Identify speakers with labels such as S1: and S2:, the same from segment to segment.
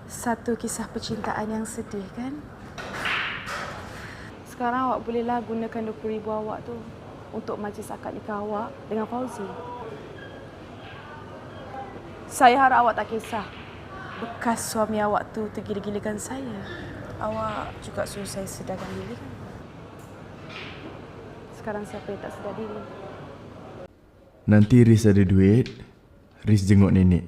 S1: Satu kisah percintaan yang sedih, kan? Sekarang awak bolehlah gunakan 20,000 awak tu untuk majlis akad nikah awak dengan Fauzi. Saya harap awak tak kisah bekas suami awak tu tergila-gilakan saya. Awak juga suruh saya sedarkan diri, kan? Sekarang siapa yang tak sedar diri?
S2: Nanti Riz ada duit, Riz jenguk nenek.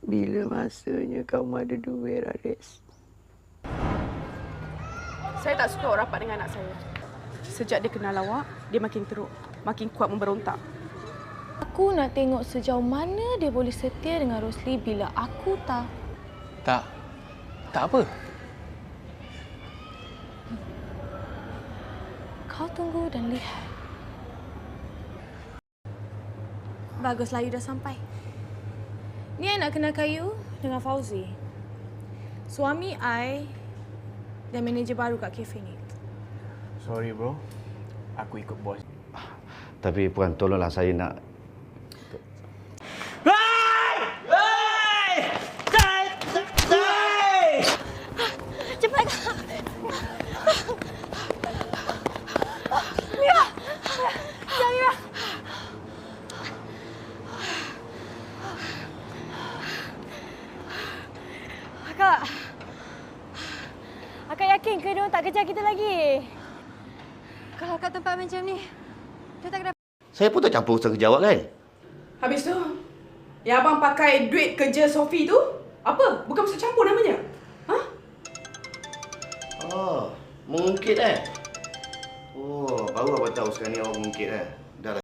S3: Bila masanya kamu ada duit, Riz?
S1: Saya tak suka awak rapat dengan anak saya. Sejak dia kenal awak, dia makin teruk, makin kuat memberontak. Aku nak tengok sejauh mana dia boleh setia dengan Rosli bila aku tak.
S4: Tak apa.
S1: Kau tunggu dan lihat. Baguslah, you dah sampai. Ni I nak kenalkan you dengan Fauzi. Suami I dan manager baru kat kafe ni.
S4: Sorry bro, aku ikut bos.
S5: Tapi Puan, tolonglah saya nak...
S1: Cepat! Mira! Mira! Akak yakin ke dia tak kejar kita lagi? Kalau kat tempat macam ni, dia tak kena...
S5: Saya pun tak campur urusan kerja awak, kan?
S1: Habis tu, yang abang pakai duit kerja Sophie tu, apa? Bukan masuk campur namanya? Ha?
S5: Oh, mengungkit Oh, baru abang tahu sekarang ni awak mengungkit